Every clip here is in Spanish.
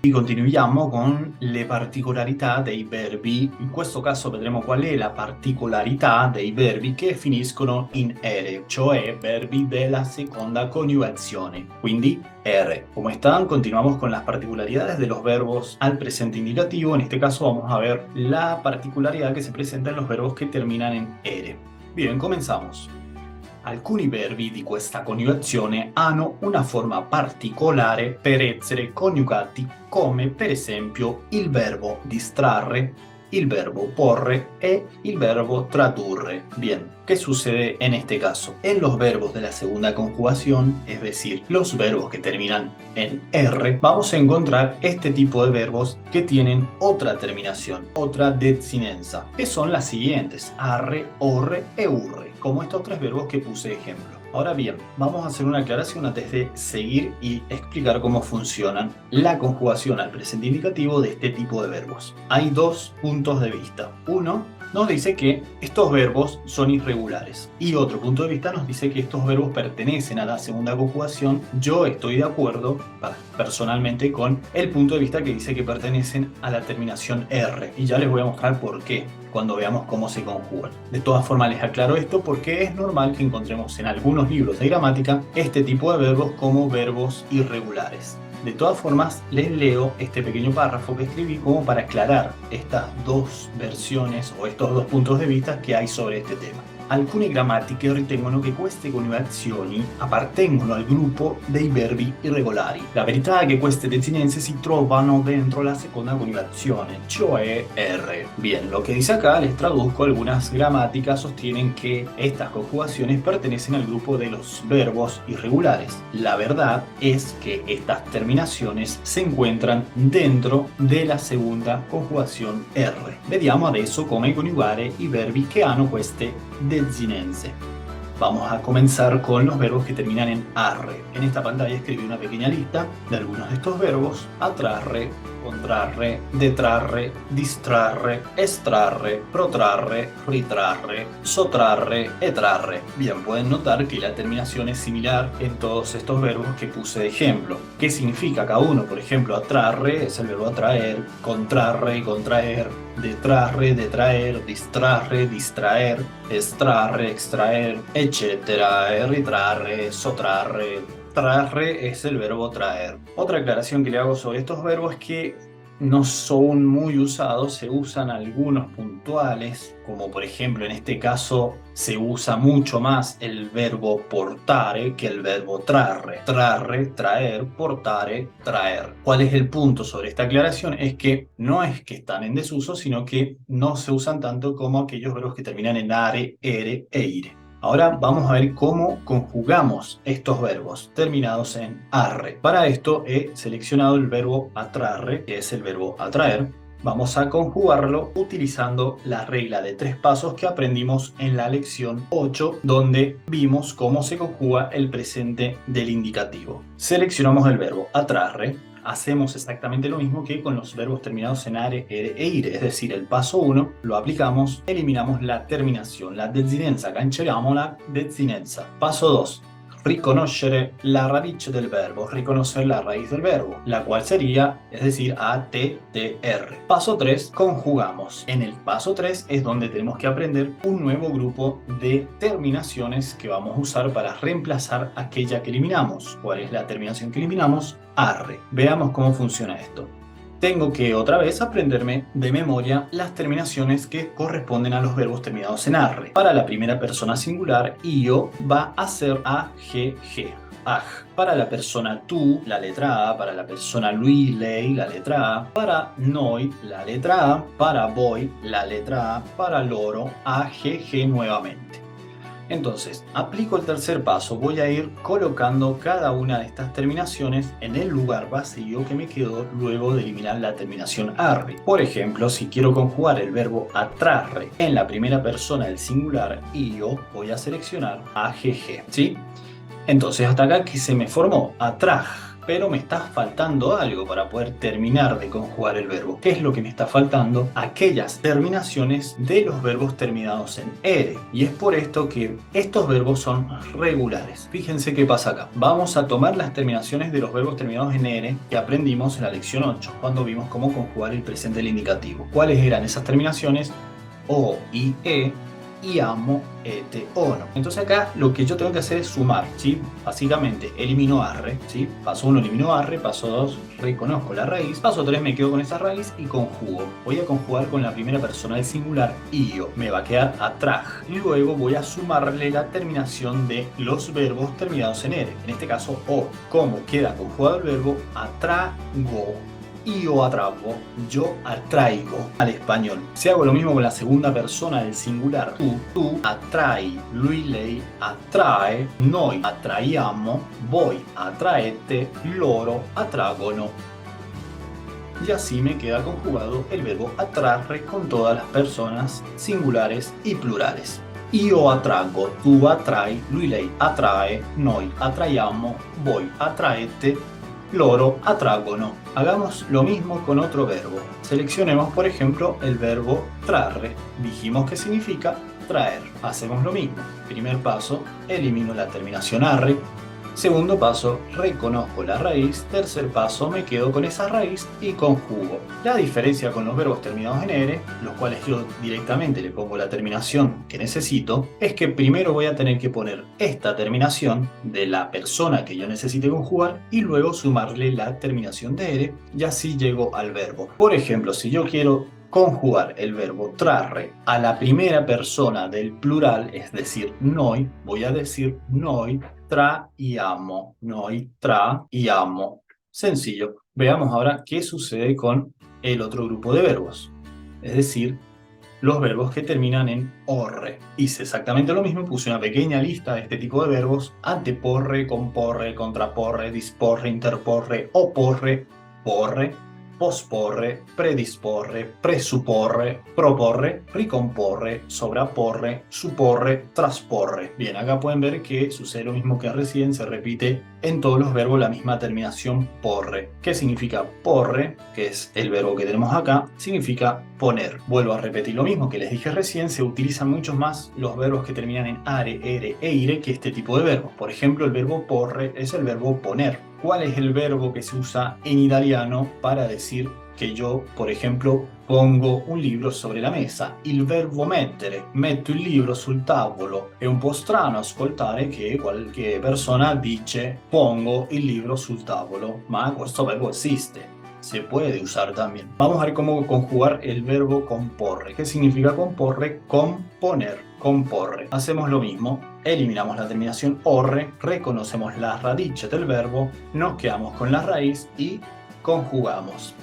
E continuiamo con le particolarità dei verbi. In questo caso vedremo qual è la particolarità dei verbi che finiscono in ere, cioè verbi della seconda coniugazione. Quindi, R. ¿Cómo están? Continuamos con las particularidades de los verbos al presente indicativo. En este caso vamos a ver la particolaridad que se presenta en los verbos que terminan en ere. Bien, comenzamos. Alcuni verbi di questa coniugazione hanno una forma particolare per essere coniugati, come per esempio il verbo distrarre, el verbo porre e el verbo tradurre. Bien, ¿qué sucede en este caso? En los verbos de la segunda conjugación, es decir, los verbos que terminan en R, vamos a encontrar este tipo de verbos que tienen otra terminación, otra desinenza, que son las siguientes: arre, orre e urre, como estos tres verbos que puse de ejemplo. Ahora bien, vamos a hacer una aclaración antes de seguir y explicar cómo funcionan la conjugación al presente indicativo de este tipo de verbos. Hay dos puntos de vista. Uno nos dice que estos verbos son irregulares y otro punto de vista nos dice que estos verbos pertenecen a la segunda conjugación. Yo estoy de acuerdo personalmente con el punto de vista que dice que pertenecen a la terminación R y ya les voy a mostrar por qué cuando veamos cómo se conjugan. De todas formas les aclaro esto porque es normal que encontremos en algunos libros de gramática este tipo de verbos como verbos irregulares. De todas formas, les leo este pequeño párrafo que escribí como para aclarar estas dos versiones o estos dos puntos de vista che hai sobre este tema. Alcune grammatiche ritengono che queste coniugazioni appartengono al gruppo dei verbi irregolari. La verità è che queste desinenze si trovano dentro la seconda coniugazione, cioè R. Bien, lo que dice acá les traduzco. Algunas gramáticas sostienen que estas conjugaciones pertenecen al grupo de los verbos irregulares. La verdad es que estas terminaciones se encuentran dentro de la seconda conjugazione R. Vediamo adesso come coniugare i verbi che hanno queste desinenze. Vamos a comenzar con los verbos que terminan en arre. En esta pantalla escribí una pequeña lista de algunos de estos verbos: atrarre, contrarre, detrarre, distrarre, estrarre, protrarre, ritrarre, sotrarre, etrarre. Bien, pueden notar que la terminación es similar en todos estos verbos que puse de ejemplo. ¿Qué significa cada uno? Por ejemplo, atrarre es el verbo atraer, contrarre, contraer, detrarre, detraer, distrarre, distraer, estrarre, extraer, etcétera. Ritrarre, sotrarre. Trarre es el verbo traer. Otra aclaración que le hago sobre estos verbos es que no son muy usados, se usan algunos puntuales, como por ejemplo en este caso se usa mucho más el verbo portare que el verbo trarre. Trarre, traer, portare, traer. ¿Cuál es el punto sobre esta aclaración? Es que no es que están en desuso, sino que no se usan tanto como aquellos verbos que terminan en are, ere e ire. Ahora vamos a ver cómo conjugamos estos verbos terminados en arre. Para esto he seleccionado el verbo atrarre, que es el verbo atraer. Vamos a conjugarlo utilizando la regla de 3 pasos que aprendimos en la lección 8, donde vimos cómo se conjuga el presente del indicativo. Seleccionamos el verbo atrarre. Hacemos exactamente lo mismo que con los verbos terminados en are, ere e ire, es decir, el paso 1 lo aplicamos, eliminamos la terminación, la desinenza, canceliamo la desinenza. Paso 2, riconoscere la radice del verbo, reconocer la raíz del verbo, la cual sería, es decir, ATTR. Paso 3, conjugamos. En el paso 3 es donde tenemos que aprender un nuevo grupo de terminaciones que vamos a usar para reemplazar aquella que eliminamos. ¿Cuál es la terminación que eliminamos? Arre. Veamos cómo funciona esto. Tengo que otra vez aprenderme de memoria las terminaciones que corresponden a los verbos terminados en arre. Para la primera persona singular, io va a ser AGG. Aj. Para la persona tú, la letra A. Para la persona lui, lei, la letra A. Para noi, la letra A. Para voi, la letra A. Para loro, AGG nuevamente. Entonces, aplico el tercer paso, voy a ir colocando cada una de estas terminaciones en el lugar vacío que me quedó luego de eliminar la terminación arre. Por ejemplo, si quiero conjugar el verbo atrarre en la primera persona del singular io, voy a seleccionar AGG, ¿sí? Entonces, hasta acá que se me formó atraj. pero me está faltando algo para poder terminar de conjugar el verbo. ¿Qué es lo que me está faltando? Aquellas terminaciones de los verbos terminados en ere. Y es por esto que estos verbos son regulares. Fíjense qué pasa acá. Vamos a tomar las terminaciones de los verbos terminados en ere que aprendimos en la lección 8, cuando vimos cómo conjugar el presente del indicativo. ¿Cuáles eran esas terminaciones? O y e, y amo, ete, ono. Entonces acá lo que yo tengo que hacer es sumar, ¿sí? Básicamente elimino arre, ¿sí? Paso 1 elimino arre, paso 2 reconozco la raíz, paso 3 me quedo con esa raíz y conjugo. Voy a conjugar con la primera persona del singular io, me va a quedar atraj. Y luego voy a sumarle la terminación de los verbos terminados en ere, en este caso o. ¿Cómo queda conjugado el verbo? Atrago. Io atraigo, yo atraigo al español. Si hago lo mismo con la segunda persona del singular, tú attrai, lui, lei attrae, noi attraiamo, voi attraete, loro attraggono. Y así me queda conjugado el verbo attrarre con todas las personas singulares y plurales. Io attraggo, tu attrai, lui, lei attrae, noi attraiamo, voi attraete, loro attraggono. Hagamos lo mismo con otro verbo. Seleccionemos, por ejemplo, el verbo trarre. Dijimos que significa traer. Hacemos lo mismo. Primer paso, elimino la terminación arre. Segundo paso, reconozco la raíz. Tercer paso, me quedo con esa raíz y conjugo. La diferencia con los verbos terminados en ere, los cuales yo directamente le pongo la terminación que necesito, es que primero voy a tener que poner esta terminación de la persona que yo necesite conjugar y luego sumarle la terminación de ere y así llego al verbo. Por ejemplo, si yo quiero conjugar el verbo trarre a la primera persona del plural, es decir, noi, voy a decir noi traiamo, noi traiamo. Sencillo. Veamos ahora qué sucede con el otro grupo de verbos, es decir, los verbos que terminan en orre. Hice exactamente lo mismo, puse una pequeña lista de este tipo de verbos: anteporre, comporre, contraporre, disporre, interporre, oporre, porre, posporre, predisporre, presuporre, proporre, ricomporre, sobraporre, suporre, trasporre. Bien, acá pueden ver que sucede lo mismo que recién, se repite en todos los verbos la misma terminación porre. ¿Qué significa porre? Que es el verbo que tenemos acá, significa poner. Vuelvo a repetir lo mismo que les dije recién, se utilizan mucho más los verbos que terminan en are, ere e ire que este tipo de verbos. Por ejemplo, el verbo porre es el verbo poner. ¿Cuál es el verbo que se usa en italiano para decir que yo, por ejemplo, pongo un libro sobre la mesa? Il verbo mettere, metto il libro sul tavolo. È un po' strano ascoltare che qualche persona dice pongo il libro sul tavolo, ma questo verbo esiste, se puede usar también. Vamos a ver cómo conjugar el verbo comporre. ¿Qué significa comporre? Componer. Comporre. Hacemos lo mismo, eliminamos la terminación orre, reconocemos las radices del verbo, nos quedamos con la raíz y conjugamos.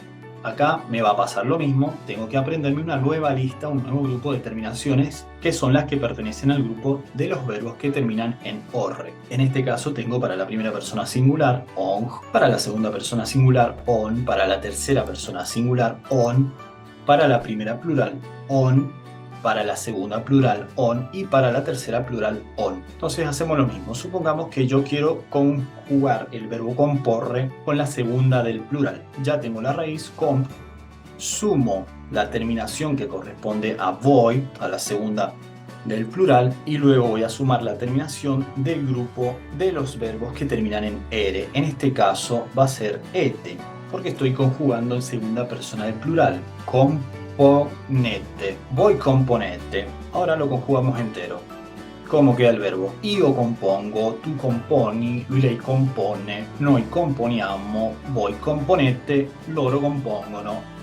Acá me va a pasar lo mismo, tengo que aprenderme una nueva lista, un nuevo grupo de terminaciones que son las que pertenecen al grupo de los verbos que terminan en orre. En este caso tengo para la primera persona singular ong, para la segunda persona singular on, para la tercera persona singular on, para la primera plural on, para la segunda plural on y para la tercera plural on. Entonces hacemos lo mismo. Supongamos que yo quiero conjugar el verbo comporre con la segunda del plural. Ya tengo la raíz comp, sumo la terminación que corresponde a voi, a la segunda del plural, y luego voy a sumar la terminación del grupo de los verbos que terminan en ere. En este caso va a ser ete, porque estoy conjugando en segunda persona del plural. Componete, voi componete. Ahora lo conjugamos entero. ¿Cómo queda el verbo? Io compongo, tu componi, lui lei compone, noi componiamo, voi componete, loro compongono.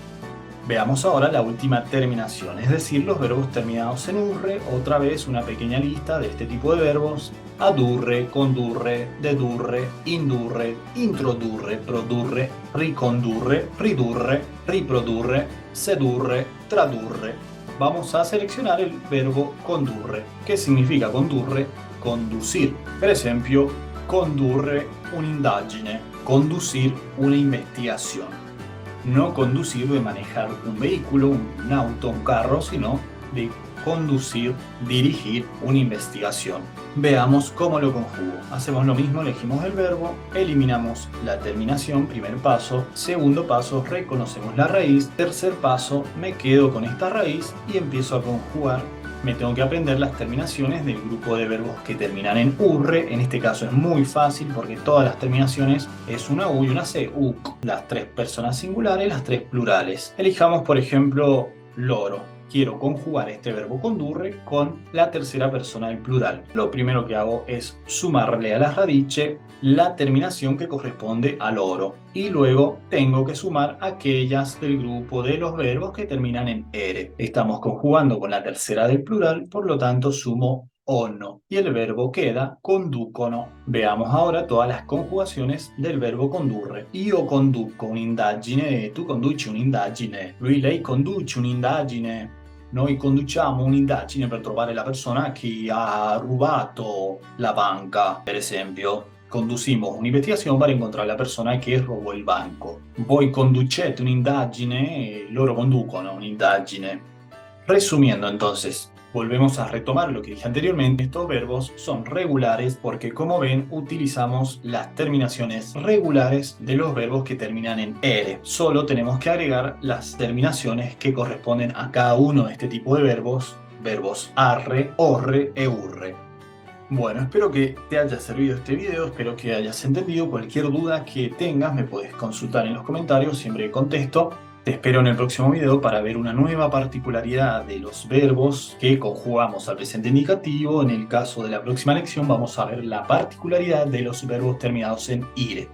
Veamos ahora la última terminación, es decir, los verbos terminados en urre. Otra vez una pequeña lista de este tipo de verbos: adurre, condurre, dedurre, indurre, introdurre, produrre, ricondurre, ridurre, riprodurre, sedurre, tradurre. Vamos a seleccionar el verbo condurre. ¿Qué significa condurre? Conducir. Per esempio, condurre un'indagine, conducir una investigación. No conducir de manejar un vehículo, un auto, un carro, sino de conducir, dirigir una investigación. Veamos cómo lo conjugo. Hacemos lo mismo, elegimos el verbo, eliminamos la terminación, primer paso. Segundo paso, reconocemos la raíz. Tercer paso, me quedo con esta raíz y empiezo a conjugar. Me tengo que aprender las terminaciones del grupo de verbos que terminan en urre. En este caso es muy fácil porque todas las terminaciones es una U y una C, uk. Las tres personas singulares, las tres plurales. Elijamos, por ejemplo, loro. Quiero conjugar este verbo condurre con la tercera persona del plural. Lo primero que hago es sumarle a la radice la terminación que corresponde al loro. Y luego tengo que sumar aquellas del grupo de los verbos que terminan en ere. Estamos conjugando con la tercera del plural, por lo tanto sumo ono. Y el verbo queda conducono. Veamos ahora todas las conjugaciones del verbo condurre. Io conduco un'indagine, tu conduci un'indagine, lui, lei conduce un'indagine. Noi conduciamo un'indagine per trovare la persona che ha rubato la banca, per esempio. Conducimos un'investigazione para encontrar la persona che robò il banco. Voi conducete un'indagine, loro conducono un'indagine. Resumiendo entonces, volvemos a retomar lo que dije anteriormente. Estos verbos son regulares porque, como ven, utilizamos las terminaciones regulares de los verbos que terminan en ere. Solo tenemos que agregar las terminaciones que corresponden a cada uno de este tipo de verbos. Verbos arre, orre e urre. Bueno, espero que te haya servido este video, espero que hayas entendido. Cualquier duda que tengas me puedes consultar en los comentarios, siempre contesto. Te espero en el próximo video para ver una nueva particularidad de los verbos que conjugamos al presente indicativo. En el caso de la próxima lección vamos a ver la particularidad de los verbos terminados en ire.